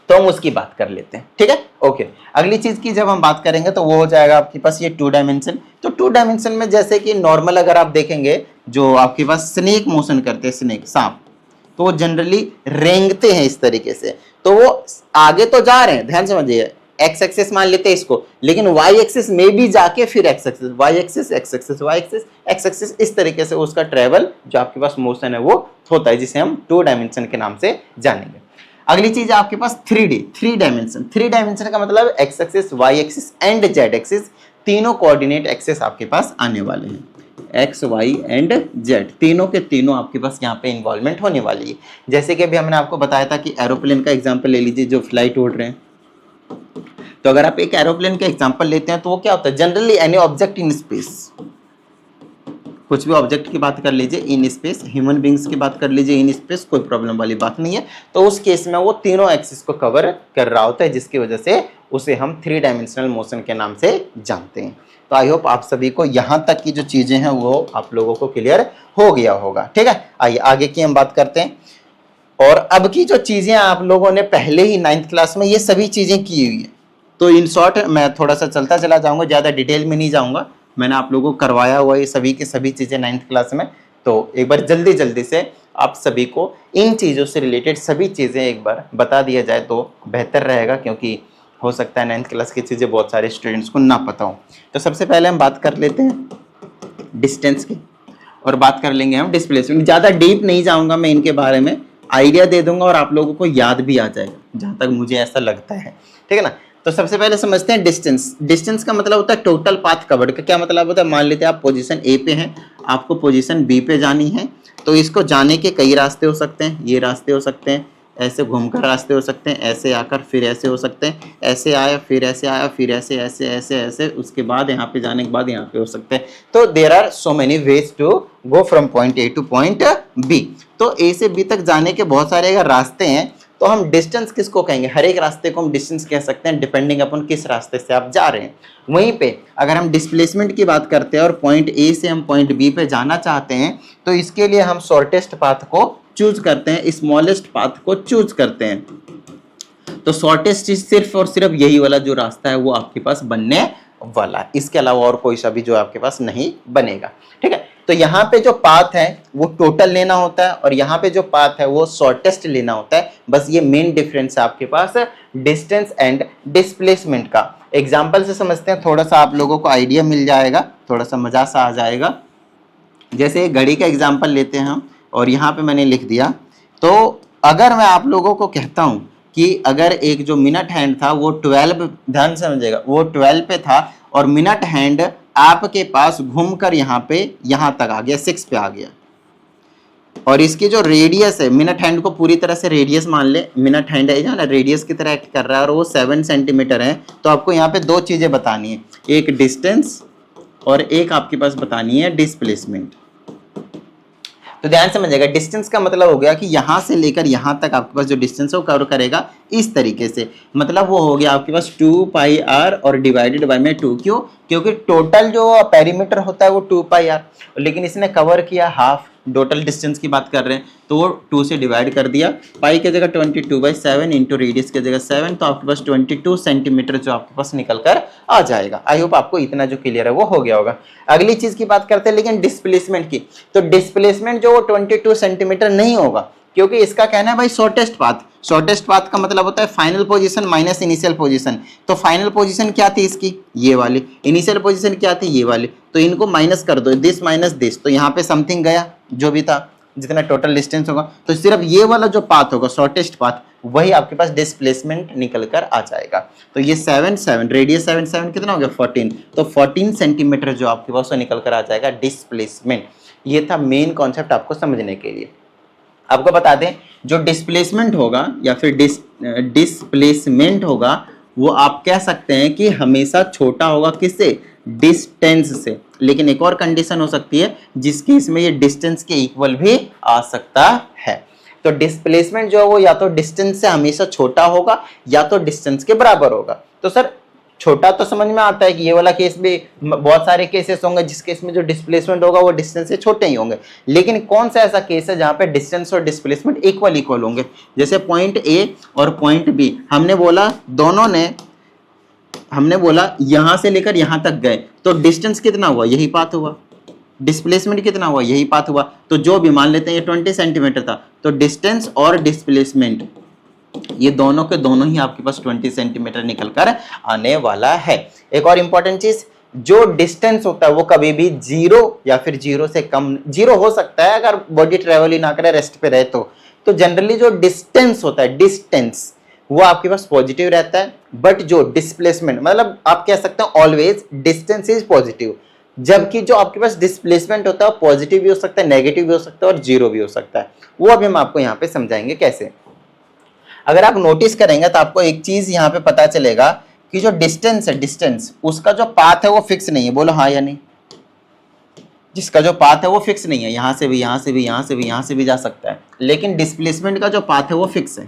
तो हम उसकी बात कर लेते हैं, ठीक है, ओके। अगली चीज की जब हम बात करेंगे तो वो हो जाएगा आपके पास ये 2 डायमेंशन। तो 2 डायमेंशन में जैसे कि नॉर्मल अगर आप देखेंगे जो आपके पास स्नेक मोशन करते हैं, स्नेक सांप, तो वो जनरली रेंगते हैं इस तरीके से, तो वो आगे तो जा रहे हैं, ध्यान समझिए, एक्स एक्सिस मान लेते हैं इसको, लेकिन वाई एक्सिस में भी जाके फिर X axis, Y axis, X axis, Y axis, X axis, इस तरीके से उसका ट्रेवल जो आपके पास मोशन है वो होता है, जिसे हम 2 डायमेंशन के नाम से जानेंगे। अगली चीज है आपके पास 3D, 3 डायमेंशन। 3 डायमेंशन का मतलब X axis, Y axis and Z axis, तीनों कोऑर्डिनेट एक्सिस आपके पास आने वाले हैं, एक्स वाई एंड जेड, तीनों के तीनों आपके पास यहाँ पे इन्वॉल्वमेंट होने वाली है। जैसे कि अभी हमने आपको बताया था कि एरोप्लेन का एग्जाम्पल ले लीजिए जो फ्लाइट उड़ रहे हैं, तो अगर आप एक एरोप्लेन का एग्जांपल लेते हैं तो वो क्या होता है, generally any object in space, कुछ भी ऑब्जेक्ट की बात कर लीजिए इन स्पेस, ह्यूमन बींग्स की बात कर लीजिए इन स्पेस, कोई प्रॉब्लम वाली बात नहीं है। तो उस केस में वो तीनों एक्सिस को कवर कर रहा होता है, जिसकी वजह से उसे हम 3 डायमेंशनल मोशन के नाम से जानते हैं। तो आई होप आप सभी को यहाँ तक की जो चीजें हैं वो आप लोगों को क्लियर हो गया होगा। ठीक है, आइए आगे की हम बात करते हैं। और अब की जो चीजें आप लोगों ने पहले ही 9th क्लास में ये सभी चीजें की हुई है, तो इन शॉर्ट मैं थोड़ा सा चलता चला जाऊंगा, ज्यादा डिटेल में नहीं जाऊंगा। मैंने आप लोगों को करवाया हुआ ये सभी की सभी चीजें 9th क्लास में, तो एक बार जल्दी जल्दी से आप सभी को इन चीजों से रिलेटेड सभी चीजें एक बार बता दिया जाए तो बेहतर रहेगा, क्योंकि हो सकता है 9th क्लास की चीजें बहुत सारे स्टूडेंट्स को ना पता हो। तो सबसे पहले हम बात कर लेते हैं डिस्टेंस की, और बात कर लेंगे हम डिस्प्लेसमेंट। ज्यादा डीप नहीं जाऊंगा मैं इनके बारे में, आइडिया दे दूंगा और आप लोगों को याद भी आ जाएगा, जहां तक मुझे ऐसा लगता है। ठीक है ना। तो सबसे पहले समझते हैं डिस्टेंस। डिस्टेंस का मतलब होता है टोटल पाथ कवर्ड का। क्या मतलब होता है, मान लेते हैं आप पोजीशन ए पे हैं, आपको पोजीशन बी पे जानी है, तो इसको जाने के कई रास्ते हो सकते हैं। ये रास्ते हो सकते हैं, ऐसे घूमकर रास्ते हो सकते हैं, ऐसे आकर फिर ऐसे हो सकते हैं, ऐसे आया फिर ऐसे आया फिर ऐसे ऐसे ऐसे ऐसे, उसके बाद यहाँ पे जाने के बाद यहाँ पे हो सकते हैं। तो there are so many ways to go from point A to point B. तो ए से बी तक जाने के बहुत सारे अगर रास्ते हैं, तो हम डिस्टेंस किसको कहेंगे, हर एक रास्ते को हम डिस्टेंस कह सकते हैं, डिपेंडिंग अपॉन किस रास्ते से आप जा रहे हैं। वहीं पे अगर हम डिस्प्लेसमेंट की बात करते हैं और पॉइंट ए से हम पॉइंट बी पे जाना चाहते हैं, तो इसके लिए हम शॉर्टेस्ट पाथ को चूज करते हैं, स्मॉलेस्ट पाथ को चूज करते हैं। तो शॉर्टेस्ट चीज सिर्फ और सिर्फ यही वाला जो रास्ता है वो आपके पास बनने वाला है, इसके अलावा और कोई सा भी जो आपके पास नहीं बनेगा। ठीक है, तो यहाँ पे जो पाथ है वो टोटल लेना होता है, और यहाँ पे जो पाथ है वो शॉर्टेस्ट लेना होता है। बस ये मेन डिफरेंस है आपके पास डिस्टेंस एंड डिस्प्लेसमेंट का। एग्जाम्पल से समझते हैं, थोड़ा सा आप लोगों को आइडिया मिल जाएगा, थोड़ा सा मजा सा आ जाएगा। जैसे घड़ी का एग्जाम्पल लेते हैं हम, और यहाँ पे मैंने लिख दिया, तो अगर मैं आप लोगों को कहता हूँ कि अगर एक जो मिनट हैंड था वो 12, ध्यान से समझिएगा, वो 12 पे था, और मिनट हैंड आपके पास घूमकर यहाँ पे यहाँ तक आ गया, 6 पे आ गया, और इसकी जो रेडियस है, मिनट हैंड को पूरी तरह से रेडियस मान ले, मिनट हैंड है ना रेडियस की तरह एक्ट कर रहा है, और वो 7 सेंटीमीटर है। तो आपको यहाँ पे दो चीजें बतानी है, एक डिस्टेंस और एक आपके पास बतानी है डिस्प्लेसमेंट। तो ध्यान समझिएगा, डिस्टेंस का मतलब हो गया कि यहां से लेकर यहां तक आपके पास जो डिस्टेंस है वो कवर करेगा इस तरीके से, मतलब वो हो गया आपके पास 2 पाई आर और डिवाइडेड बाय में 2। क्यों, क्योंकि टोटल जो पेरीमीटर होता है वो 2 पाई आर, लेकिन इसने कवर किया हाफ, टोटल डिस्टेंस की बात कर रहे हैं, तो वो 2 से डिवाइड कर दिया। पाई की जगह 22/7 इंटू रेडियस की जगह 7, तो आपके पास 22 सेंटीमीटर जो आपके पास निकल कर आ जाएगा। आई होप आपको इतना जो क्लियर है वो हो गया होगा। अगली चीज की बात करते हैं लेकिन डिस्प्लेसमेंट की। तो डिस्प्लेसमेंट जो वो 22 सेंटीमीटर नहीं होगा, क्योंकि इसका कहना है भाई शॉर्टेस्ट पाथ। शॉर्टेस्ट पाथ का मतलब होता है final position minus initial position. तो फाइनल पोजीशन क्या थी इसकी, ये वाली, इनिशियल पोजीशन क्या थी, ये वाली, तो इनको माइनस कर दो, दिस माइनस दिस, तो यहाँ पे समथिंग गया जो भी था, जितना टोटल डिस्टेंस होगा, तो सिर्फ ये वाला जो पाथ होगा शॉर्टेस्ट पाथ, वही आपके पास डिस्प्लेसमेंट निकल कर आ जाएगा। तो ये 7 रेडियस 7 कितना हो गया 14, तो 14 सेंटीमीटर जो आपके पास निकल कर आ जाएगा डिस्प्लेसमेंट। ये था मेन कॉन्सेप्ट आपको समझने के लिए। आपको बता दें, जो डिस्प्लेसमेंट होगा या फिर डिस्प्लेसमेंट होगा, वो आप कह सकते हैं कि हमेशा छोटा होगा किससे, डिस्टेंस से। लेकिन एक और कंडीशन हो सकती है जिसकी इसमें ये डिस्टेंस के इक्वल भी आ सकता है। तो डिस्प्लेसमेंट जो है वो या तो डिस्टेंस से हमेशा छोटा होगा या तो डिस्टेंस के बराबर होगा। तो सर छोटा तो समझ में आता है कि ये वाला केस भी, बहुत सारे केसेस होंगे जिस केस में जो डिस्प्लेसमेंट होगा वो डिस्टेंस से छोटे ही होंगे, लेकिन कौन सा ऐसा केस है जहां पे डिस्टेंस और डिस्प्लेसमेंट इक्वल होंगे। जैसे पॉइंट ए और पॉइंट बी, हमने बोला दोनों ने, हमने बोला यहां से लेकर यहां तक गए, तो डिस्टेंस कितना हुआ, यही पाथ हुआ, डिस्प्लेसमेंट कितना हुआ, यही पाथ हुआ। तो जो भी मान लेते हैं ये 20 सेंटीमीटर था, तो डिस्टेंस और डिस्प्लेसमेंट ये दोनों के दोनों ही आपके पास 20 सेंटीमीटर निकल कर आने वाला है। एक और इंपॉर्टेंट चीज, जो डिस्टेंस होता है वो कभी भी 0 या फिर 0 से कम, 0 हो सकता है अगर बॉडी ट्रेवल ही ना करे, रेस्ट पे रहे तो जनरली जो डिस्टेंस होता है, डिस्टेंस वो आपके पास पॉजिटिव रहता है, बट जो डिस्प्लेसमेंट, मतलब आप कह सकते हैं ऑलवेज डिस्टेंस इज पॉजिटिव, जबकि जो आपके पास डिस्प्लेसमेंट होता है पॉजिटिव भी हो सकता है, नेगेटिव भी हो सकता है और 0 भी हो सकता है। वो अभी हम आपको यहाँ पे समझाएंगे कैसे। अगर आप नोटिस करेंगे तो आपको एक चीज यहाँ पे पता चलेगा कि जो डिस्टेंस है, डिस्टेंस उसका जो पाथ है वो फिक्स नहीं है। बोलो हाँ या नहीं, जिसका जो पाथ है वो फिक्स नहीं है, यहाँ से भी, यहाँ से भी, यहाँ से भी, यहाँ से भी जा सकता है, लेकिन डिस्प्लेसमेंट का जो पाथ है वो फिक्स है,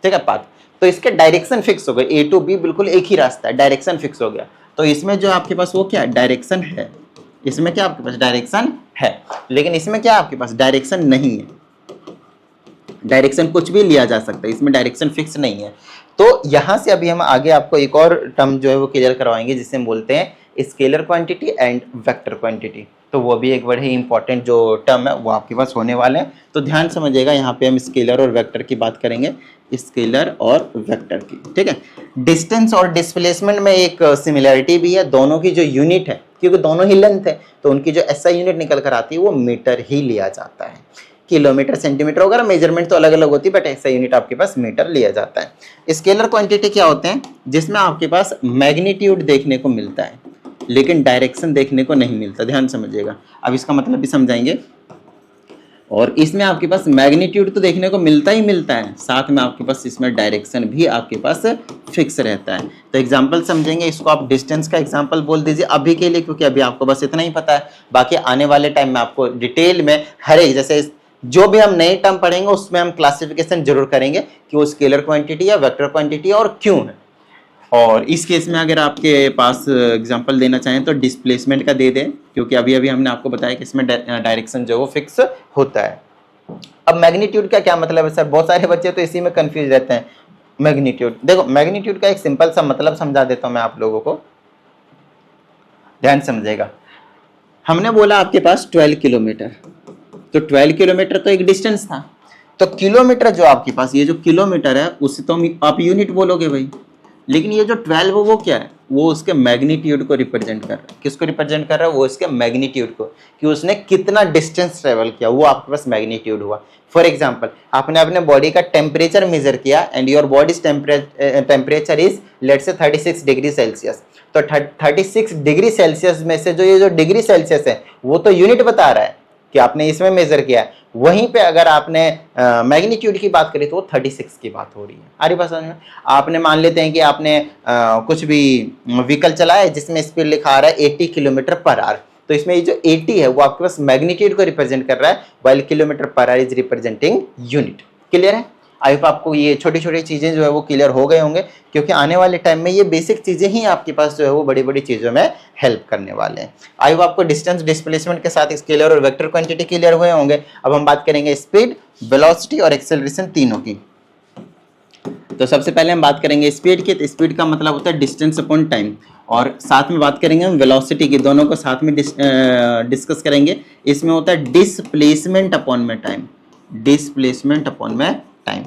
ठीक है पाथ। तो इसके डायरेक्शन फिक्स हो गए, ए टू बी बिल्कुल एक ही रास्ता है, डायरेक्शन फिक्स हो गया। तो इसमें जो आपके पास वो क्या है, डायरेक्शन है, इसमें क्या आपके पास डायरेक्शन है, लेकिन इसमें क्या आपके पास डायरेक्शन नहीं है, डायरेक्शन कुछ भी लिया जा सकता है, इसमें डायरेक्शन फिक्स नहीं है। तो यहां से अभी हम आगे आपको एक और टर्म जो है वो क्लियर करवाएंगे, जिसे हम बोलते हैं scalar quantity and vector quantity. तो वो भी एक बड़े ही इंपॉर्टेंट जो टर्म है वो आपके पास होने वाले हैं, तो ध्यान समझिएगा। यहाँ पे हम स्केलर और वेक्टर की बात करेंगे, स्केलर और वेक्टर की, ठीक है। डिस्टेंस और डिस्प्लेसमेंट में एक सिमिलरिटी भी है, दोनों की जो यूनिट है, क्योंकि दोनों ही लेंथ है, तो उनकी जो एसआई यूनिट निकल कर आती है वो मीटर ही लिया जाता है। किलोमीटर, सेंटीमीटर वगैरह मेजरमेंट तो अलग अलग होती है, बट ऐसा यूनिट आपके पास मीटर लिया जाता है। स्केलर क्वांटिटी क्या होते हैं, जिसमें आपके पास मैग्नीट्यूड देखने को मिलता है लेकिन डायरेक्शन देखने को नहीं मिलता, ध्यान समझिएगा। अब इसका मतलब भी समझाएंगे। और इसमें आपके पास मैग्नीट्यूड तो देखने को मिलता ही मिलता है, साथ में आपके पास इसमें डायरेक्शन भी आपके पास फिक्स रहता है। तो एग्जांपल समझेंगे, इसको आप डिस्टेंस का एग्जांपल बोल दीजिए अभी के लिए, क्योंकि अभी आपको बस इतना ही पता है। बाकी आने वाले टाइम में आपको डिटेल में हर एक, जैसे जो भी हम नए टर्म पढ़ेंगे उसमें हम क्लासिफिकेशन जरूर करेंगे कि वो स्केलर क्वांटिटी या वेक्टर क्वांटिटी और क्यों है। और इस केस में अगर आपके पास एग्जांपल देना चाहें तो डिस्प्लेसमेंट का दे दें, क्योंकि अभी अभी हमने आपको बताया कि इसमें डायरेक्शन जो है वो फिक्स होता है। अब मैग्नीट्यूड का क्या मतलब है सर, बहुत सारे बच्चे तो इसी में कंफ्यूज रहते हैं। मैग्नीट्यूड, देखो मैग्नीट्यूड का एक सिंपल सा मतलब समझा देता हूं मैं आप लोगों को, ध्यान समझिएगा। हमने बोला आपके पास 12 किलोमीटर, तो 12 किलोमीटर तो एक डिस्टेंस था, तो किलोमीटर जो आपके पास, ये जो किलोमीटर है उसे तो आप यूनिट बोलोगे भाई, लेकिन ये जो 12 वो क्या है, वो उसके मैग्नीट्यूड को रिप्रेजेंट कर रहा है। किसको रिप्रेजेंट कर रहा है, वो इसके मैग्नीट्यूड को, कि उसने कितना डिस्टेंस ट्रेवल किया, वो आपके पास मैग्नीट्यूड हुआ। फॉर एग्जांपल, आपने अपने बॉडी का टेम्परेचर मेजर किया and your bodies temperature is let's say 36 degree Celsius, तो 36 डिग्री सेल्सियस में से जो ये जो डिग्री सेल्सियस है वो तो यूनिट बता रहा है कि आपने इसमें मेजर किया है। वहीं पे अगर आपने मैग्नीट्यूड की बात करी तो वो 36 की बात हो रही है। आ रही बात समझ में? आपने मान लेते हैं कि आपने कुछ भी व्हीकल चलाया है जिसमें स्पीड लिखा आ रहा है 80 किलोमीटर पर आवर, तो इसमें ये जो 80 है वो आपके पास मैग्नीट्यूड को रिप्रेजेंट कर रहा है, while kilometre per hour is representing unit. Clear है? आई होप आपको ये छोटी छोटी चीजें जो है वो क्लियर हो गए होंगे, क्योंकि आने वाले टाइम में ये बेसिक चीजें ही आपके पास जो है वो बड़ी बड़ी चीजों में हेल्प करने वाले हैं। आई होप आपको डिस्टेंस, डिस्प्लेसमेंट के साथ स्केलर और वेक्टर क्वांटिटी क्लियर हुए होंगे। अब हम बात करेंगे स्पीड, वेलोसिटी और एक्सेलरेशन तीनों की। तो सबसे पहले हम बात करेंगे स्पीड की। तो स्पीड का मतलब होता है डिस्टेंस अपॉन टाइम, और साथ में बात करेंगे हम वेलोसिटी की, दोनों को साथ में डिस्कस करेंगे। इसमें होता है डिस्प्लेसमेंट अपॉन में टाइम, डिस्प्लेसमेंट अपॉन में time,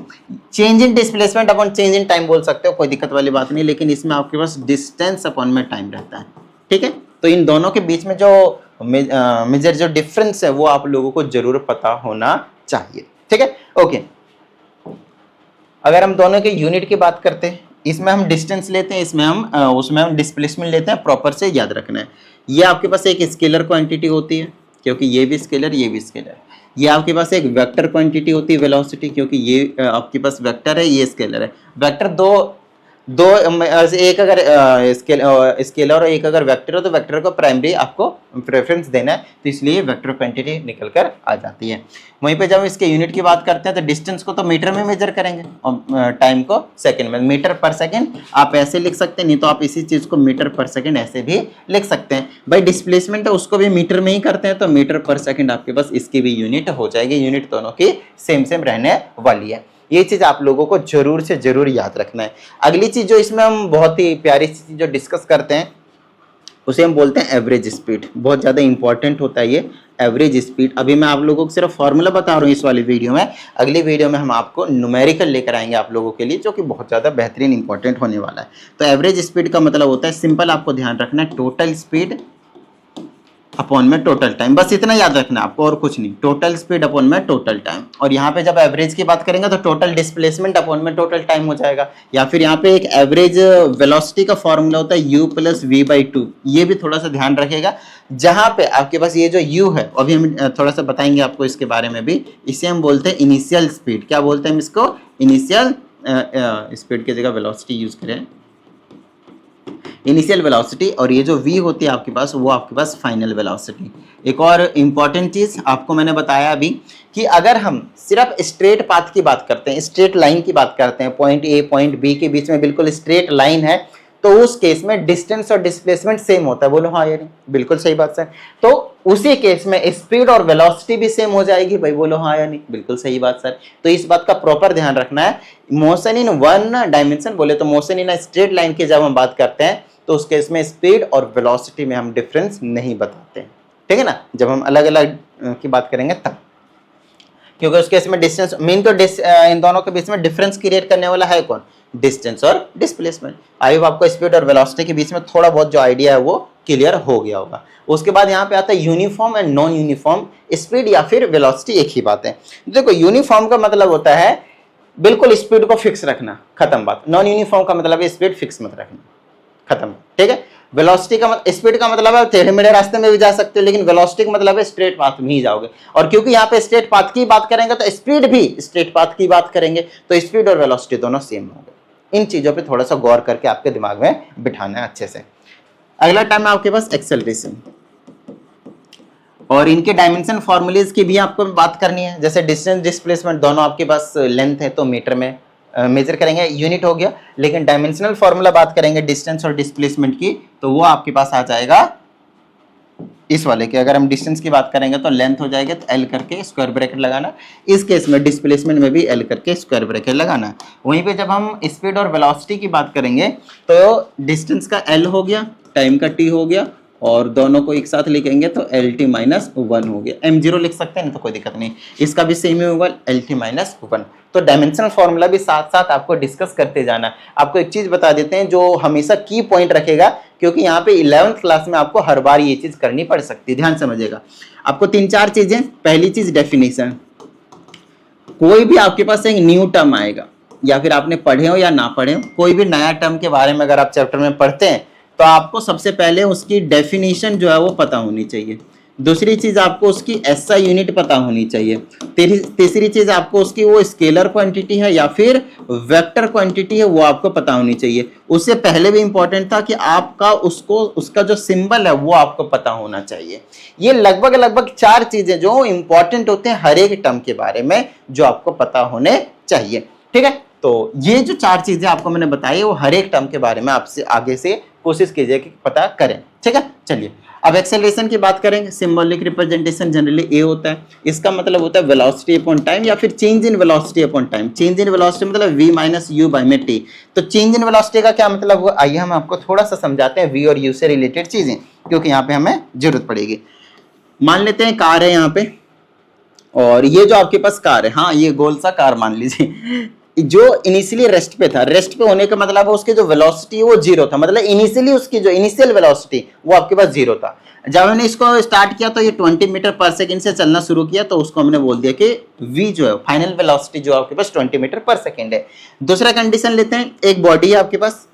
change in displacement upon change in time बोल सकते हो, कोई दिक्कत वाली बात नहीं, लेकिन इसमें आपके पास डिस्टेंस अपॉन में टाइम रहता है। ठीक है, तो इन दोनों के बीच में जो मेजर जो डिफरेंस है वो आप लोगों को जरूर पता होना चाहिए। ठीक है, ओके। अगर हम दोनों के यूनिट की बात करते हैं, इसमें हम डिस्टेंस लेते हैं, इसमें हम उसमें हम डिस्प्लेसमेंट लेते हैं, प्रॉपर से याद रखना है। ये आपके पास एक स्केलर क्वांटिटी होती है, क्योंकि ये भी स्केलर, ये भी स्केलर। ये आपके पास एक वेक्टर क्वांटिटी होती है, वेलोसिटी, क्योंकि ये आपके पास वेक्टर है, ये स्केलर है। वेक्टर दो एक अगर स्केलर और एक अगर वेक्टर हो तो वेक्टर को प्राइमरी आपको प्रेफरेंस देना है, तो इसलिए वेक्टर क्वांटिटी निकल कर आ जाती है। वहीं पे जब इसके यूनिट की बात करते हैं तो डिस्टेंस को तो मीटर में मेजर करेंगे और टाइम को सेकंड में, मीटर पर सेकंड आप ऐसे लिख सकते हैं, नहीं तो आप इसी चीज को मीटर पर सेकंड ऐसे भी लिख सकते हैं। भाई डिस्प्लेसमेंट है उसको भी मीटर में ही करते हैं, तो मीटर पर सेकंड आपके पास इसकी भी यूनिट हो जाएगी। यूनिट दोनों की सेम सेम रहने वाली है, ये चीज आप लोगों को जरूर से जरूर याद रखना है। अगली चीज जो इसमें हम बहुत ही प्यारी चीज जो डिस्कस करते हैं उसे हम बोलते हैं एवरेज स्पीड। बहुत ज्यादा इंपॉर्टेंट होता है ये एवरेज स्पीड। अभी मैं आप लोगों को सिर्फ फॉर्मूला बता रहा हूँ इस वाली वीडियो में, अगली वीडियो में हम आपको न्यूमेरिकल लेकर आएंगे आप लोगों के लिए, जो कि बहुत ज्यादा बेहतरीन इंपॉर्टेंट होने वाला है। तो एवरेज स्पीड का मतलब होता है, सिंपल आपको ध्यान रखना है, टोटल स्पीड अपॉन में टोटल टाइम, बस इतना याद रखना है आपको और कुछ नहीं। टोटल स्पीड अपॉन में टोटल टाइम, और यहाँ पे जब एवरेज की बात करेंगे तो टोटल डिस्प्लेसमेंट अपॉन में टोटल टाइम हो जाएगा। या फिर यहाँ पे एक एवरेज वेलोसिटी का फॉर्मूला होता है u + v/2, ये भी थोड़ा सा ध्यान रखेगा। जहाँ पे आपके पास ये जो u है, अभी हम थोड़ा सा बताएंगे आपको इसके बारे में भी, इसे हम बोलते हैं इनिशियल स्पीड। क्या बोलते हैं हम इसको? इनिशियल स्पीड की जगह वेलोसिटी यूज करें। इनिशियल वेलोसिटी, और ये जो v होती है आपके पास वो आपके पास फाइनल वेलोसिटी। एक और इम्पॉर्टेंट चीज़ आपको मैंने बताया अभी कि अगर हम सिर्फ स्ट्रेट पाथ की बात करते हैं, स्ट्रेट लाइन की बात करते हैं, पॉइंट ए पॉइंट बी के बीच में बिल्कुल स्ट्रेट लाइन है, तो उस केस में डिस्टेंस और डिस्प्लेसमेंट सेम होता है। बोलो हाँ या नहीं, बिल्कुल सही बात सर। तो उसी केस में स्पीड और वेलोसिटी भी सेम हो जाएगी भाई, बोलो हाँ या नहीं, बिल्कुल सही बात सर। तो इस बात का प्रॉपर ध्यान रखना है। मोशन इन वन डायमेंशन बोले तो मोशन इन स्ट्रेट लाइन की जब हम बात करते हैं तो उस केस में स्पीड और वेलोसिटी में हम डिफरेंस नहीं बताते हैं, ठीक है ना। जब हम अलग अलग की बात करेंगे तब, क्योंकि उस केस में डिस्टेंस मेन तो इन दोनों के बीच में डिफरेंस क्रिएट करने वाला है कौन, डिस्टेंस और डिस्प्लेसमेंट। आई होप आपको स्पीड और वेलोसिटी के बीच में थोड़ा बहुत जो आइडिया है वो क्लियर हो गया होगा। उसके बाद यहाँ पे आता है uniform and non uniform speed या फिर वेलोसिटी, एक ही बात है। देखो यूनिफॉर्म का मतलब होता है बिल्कुल स्पीड को फिक्स रखना, खत्म बात। नॉन यूनिफॉर्म का मतलब है स्पीड फिक्स मत रखना, खत्म, ठीक है। वेलोसिटी का मतलब, स्पीड का मतलब है टेढ़े मेढ़े रास्ते में भी जा सकते हो, लेकिन वेलोसिटी का मतलब है स्ट्रेट पाथ में ही जाओगे। और क्योंकि यहाँ पे स्ट्रेट पाथ की बात करेंगे तो स्पीड भी स्ट्रेट पाथ की बात करेंगे, तो स्पीड और वेलोसिटी दोनों सेम होंगे। इन चीजों पे थोड़ा सा गौर करके आपके दिमाग में बिठाना है अच्छे से। अगला टाइम है आपके पास एक्सेलरेशन, और इनके डायमेंशन फॉर्मूलेज की भी आपको बात करनी है। जैसे डिस्टेंस डिस्प्लेसमेंट दोनों आपके पास लेंथ है तो मीटर में मेजर करेंगे, यूनिट हो गया। लेकिन डायमेंशनल फॉर्मूला बात करेंगे डिस्टेंस और डिस्प्लेसमेंट की, तो वो आपके पास आ जाएगा इस वाले के। अगर हम डिस्टेंस की बात करेंगे तो लेंथ हो जाएगा तो एल करके स्क्वायर ब्रैकेट लगाना, इस केस में डिस्प्लेसमेंट में भी एल करके स्क्वायर ब्रैकेट लगाना। वहीं पे जब हम स्पीड और वेलोसिटी की बात करेंगे तो डिस्टेंस का एल हो गया, टाइम का टी हो गया, और दोनों को एक साथ लिखेंगे तो एल टी माइनस वन हो गया। m0 लिख सकते हैं नहीं तो कोई दिक्कत नहीं, इसका भी सेम ही होगा एल टी माइनस वन। तो डायमेंशनल फॉर्मूला भी साथ साथ आपको डिस्कस करते जाना है। आपको एक चीज बता देते हैं जो हमेशा की पॉइंट रखेगा, क्योंकि यहाँ पे 11th क्लास में आपको हर बार ये चीज करनी पड़ सकती है, ध्यान समझिएगा। आपको 3-4 चीजें, पहली चीज डेफिनेशन। कोई भी आपके पास एक न्यू टर्म आएगा, या फिर आपने पढ़े हो या ना पढ़े हो, कोई भी नया टर्म के बारे में अगर आप चैप्टर में पढ़ते हैं तो आपको सबसे पहले उसकी डेफिनेशन जो है वो पता होनी चाहिए। दूसरी चीज आपको उसकी एसआई यूनिट पता होनी चाहिए। तीसरी चीज आपको उसकी वो स्केलर क्वांटिटी है या फिर वेक्टर क्वांटिटी है वो आपको पता होनी चाहिए। उससे पहले भी इंपॉर्टेंट था कि आपका उसका जो सिंबल है वो आपको पता होना चाहिए। ये लगभग 4 चीजें जो इंपॉर्टेंट होते हैं हर एक टर्म के बारे में, जो आपको पता होने चाहिए, ठीक है। तो ये जो 4 चीजें आपको मैंने बताई वो हर एक टर्म के बारे में आपसे आगे से कोशिश कीजिए कि पता करें, ठीक है। चलिए अब एक्सेलरेशन की बात करेंगे। सिंबॉलिक रिप्रेजेंटेशन जनरली ए होता है, इसका मतलब होता है वेलोसिटी अपॉन टाइम या फिर change in velocity upon time. Change in velocity मतलब v माइनस यू बाई में टी। तो चेंज इन वेलोसिटी का क्या मतलब हुआ, आइए हम आपको थोड़ा सा समझाते हैं v और u से रिलेटेड चीजें, क्योंकि यहाँ पे हमें जरूरत पड़ेगी। मान लेते हैं कार है यहाँ पे, और ये जो आपके पास कार है, हाँ ये गोल सा कार मान लीजिए, जो इनिशियली रेस्ट पे था। रेस्ट पे होने का मतलब है उसकी जो वेलोसिटी है वो जीरो था, मतलब इनिशियली उसकी जो इनिशियल वेलोसिटी वो आपके पास जीरो था। जब हमने इसको स्टार्ट किया तो ये 20 मीटर पर सेकंड से चलना शुरू किया, तो उसको हमने बोल दिया कि v जो है फाइनल वेलोसिटी जो आपके पास 20 मीटर पर सेकंड है। दूसरा कंडीशन लेते हैं, एक बॉडी है आपके पास,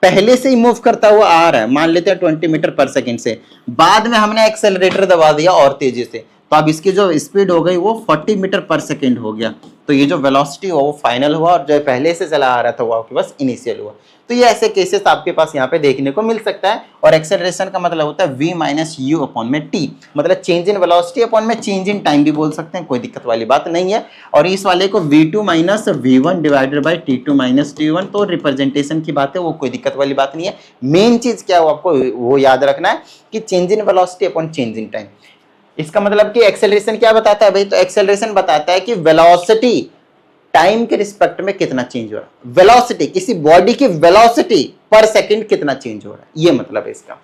पहले से ही मूव करता हुआ आ रहा है, मान लेते हैं 20 मीटर पर सेकंड से, बाद में हमने एक्सेलरेटर दबा दिया और तेजी से, तो अब इसकी जो स्पीड हो गई वो 40 मीटर पर सेकंड हो गया। तो ये जो वेलोसिटी हुआ वो फाइनल हुआ, और जो पहले से चला आ रहा था वो आपके पास इनिशियल हुआ। तो ये ऐसे केसेस आपके पास यहाँ पे देखने को मिल सकता है। और एक्सेलरेशन का मतलब होता है v माइनस यू अपॉन में टी, मतलब चेंज इन वेलोसिटी अपॉन में चेंज इन टाइम भी बोल सकते हैं, कोई दिक्कत वाली बात नहीं है। और इस वाले को v2 minus v1 divided by t2 minus t1, तो रिप्रेजेंटेशन की बात है वो कोई दिक्कत वाली बात नहीं है। मेन चीज क्या है आपको वो याद रखना है कि change in velocity upon change in time. इसका मतलब कि एक्सेलरेशन क्या बताता है भाई, तो एक्सेलरेशन बताता है कि वेलोसिटी टाइम के रिस्पेक्ट में कितना चेंज हो रहा है। वेलोसिटी, किसी बॉडी की वेलोसिटी पर सेकंड कितना चेंज हो रहा है, ये मतलब है इसका।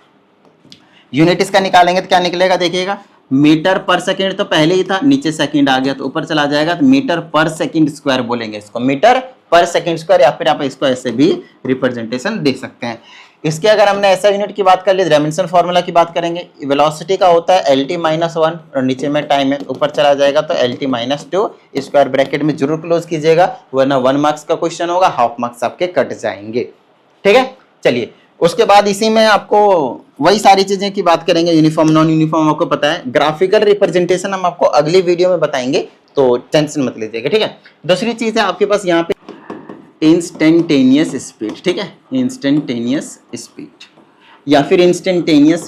यूनिट इसका निकालेंगे तो क्या निकलेगा, देखिएगा मीटर पर सेकंड तो पहले ही था, नीचे सेकंड आ गया तो ऊपर चला जाएगा, तो मीटर पर सेकंड स्क्वायर बोलेंगे इसको, मीटर पर सेकंड स्क्वायर, या फिर आप इसको ऐसे भी रिप्रेजेंटेशन दे सकते हैं। इसके अगर हमने ऐसा यूनिट की बात कर ली, डायमेंशन फार्मूला की बात करेंगे, वेलोसिटी का होता है एल टी माइनस वन, और नीचे में टाइम है, ऊपर चला जाएगा तो L T minus two, square bracket में जरूर क्लोज कीजिएगा, वरना 1 मार्क्स का क्वेश्चन होगा, हाफ मार्क्स आपके कट जाएंगे, ठीक है। चलिए उसके बाद इसी में आपको वही सारी चीजें की बात करेंगे, यूनिफॉर्म नॉन यूनिफॉर्म आपको पता है, ग्राफिकल रिप्रेजेंटेशन हम आपको अगली वीडियो में बताएंगे, तो टेंशन मत लीजिएगा, ठीक है। दूसरी चीज है आपके पास यहाँ पे इंस्टेंटेनियस स्पीड, ठीक है, इंस्टेंटेनियस स्पीड। या फिर इंस्टेंटेनियस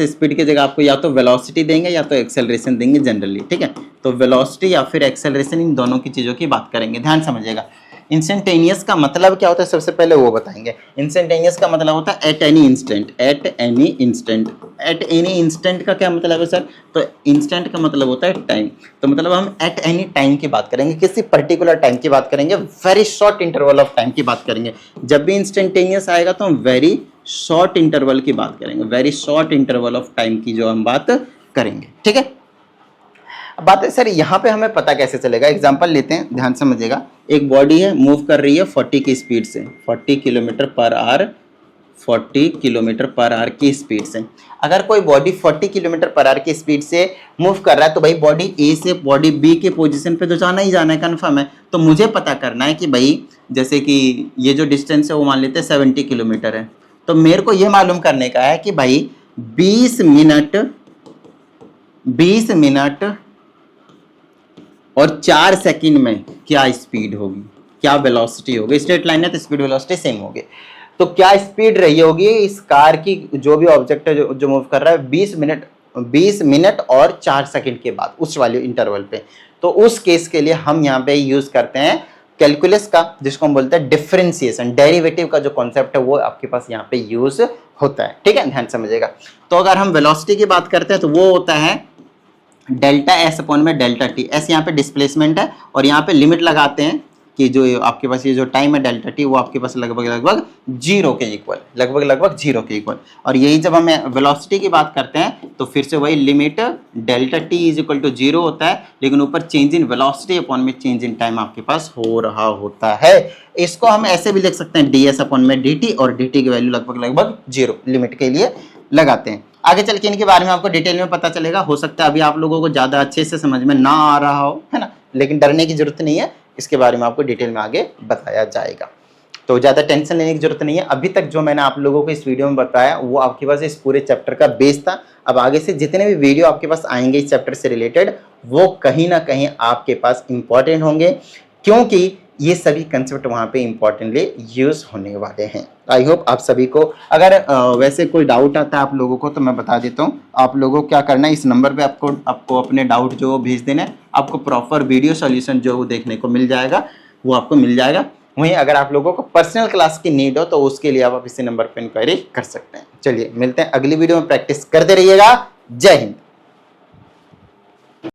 स्पीड की जगह आपको या तो वेलोसिटी देंगे या तो एक्सेलरेशन देंगे जनरली, ठीक है। तो वेलोसिटी या फिर एक्सेलरेशन, इन दोनों की चीज़ों की बात करेंगे, ध्यान समझिएगा। इंस्टेंटेनियस का मतलब क्या होता है, सबसे पहले वो बताएंगे। इंस्टेंटेनियस का मतलब होता है at any instant, at any instant. At any instant का क्या मतलब है सर, तो इंस्टेंट का मतलब होता है टाइम, तो मतलब हम एट एनी टाइम की बात करेंगे, किसी पर्टिकुलर टाइम की बात करेंगे, very short interval of time की बात करेंगे। जब भी इंस्टेंटेनियस आएगा तो हम वेरी शॉर्ट इंटरवल की बात करेंगे, very short interval of time की जो हम बात करेंगे, ठीक है। अब बात है सर यहाँ पे हमें पता कैसे चलेगा, एग्जांपल लेते हैं, ध्यान समझिएगा। एक बॉडी है, मूव कर रही है 40 की स्पीड से, 40 kilometre per our, 40 kilometre per our की स्पीड से। अगर कोई बॉडी 40 किलोमीटर पर आवर की स्पीड से मूव कर रहा है तो भाई बॉडी ए से बॉडी बी के पोजीशन पे तो जाना ही जाना है, कन्फर्म है। तो मुझे पता करना है कि भाई जैसे कि ये जो डिस्टेंस है वो मान लेते हैं 70 किलोमीटर है, तो मेरे को ये मालूम करने का है कि भाई 20 मिनट और 4 सेकंड में क्या स्पीड होगी, क्या वेलोसिटी होगी। स्ट्रेट लाइन है तो स्पीड वेलोसिटी सेम होगी, तो क्या स्पीड रही होगी इस कार की, जो भी ऑब्जेक्ट है जो मूव कर रहा है 20 मिनट और 4 सेकंड के बाद, उस वाले इंटरवल पे। तो उस केस के लिए हम यहाँ पे यूज करते हैं कैलकुलस का, जिसको हम बोलते हैं डिफरेंशिएशन, डेरिवेटिव का जो कॉन्सेप्ट है वो आपके पास यहाँ पे यूज होता है, ठीक है, ध्यान समझिएगा। तो अगर हम वेलोसिटी की बात करते हैं तो वो होता है डेल्टा एस अपॉन में डेल्टा टी। एस यहाँ पे डिस्प्लेसमेंट है और यहाँ पे लिमिट लगाते हैं कि जो आपके पास ये जो टाइम है डेल्टा टी वो आपके पास लगभग जीरो के इक्वल, लगभग जीरो के इक्वल। और यही जब हम वेलोसिटी की बात करते हैं तो फिर से वही limit delta T is equal to zero होता है, लेकिन ऊपर चेंज इन वेलोसिटी अपॉन में चेंज इन टाइम आपके पास हो रहा होता है। इसको हम ऐसे भी लिख सकते हैं डी एस अपॉन में डी टी, और डी टी की वैल्यू लगभग जीरो लिमिट के लिए लगाते हैं। आगे चल के इनके बारे में आपको डिटेल में पता चलेगा, हो सकता है अभी आप लोगों को ज्यादा अच्छे से समझ में ना आ रहा हो, है ना, लेकिन डरने की जरूरत नहीं है, इसके बारे में आपको डिटेल में आगे बताया जाएगा, तो ज़्यादा टेंशन लेने की जरूरत नहीं है। अभी तक जो मैंने आप लोगों को इस वीडियो में बताया वो आपके पास इस पूरे चैप्टर का बेस था। अब आगे से जितने भी वीडियो आपके पास आएंगे इस चैप्टर से रिलेटेड वो कहीं ना कहीं आपके पास इंपॉर्टेंट होंगे, क्योंकि ये सभी कंसेप्ट वहाँ पे इंपॉर्टेंटली यूज होने वाले हैं। आई होप आप सभी को, अगर वैसे कोई डाउट आता है आप लोगों को तो मैं बता देता हूँ, आप लोगों को क्या करना है, इस नंबर पे आपको अपने डाउट जो भेज देना है, आपको प्रॉपर वीडियो सॉल्यूशन जो वो देखने को मिल जाएगा, वो आपको मिल जाएगा। वहीं अगर आप लोगों को पर्सनल क्लास की नीड हो तो उसके लिए आप इसी नंबर पर इंक्वायरी कर सकते हैं। चलिए मिलते हैं अगली वीडियो में, प्रैक्टिस करते रहिएगा। जय हिंद।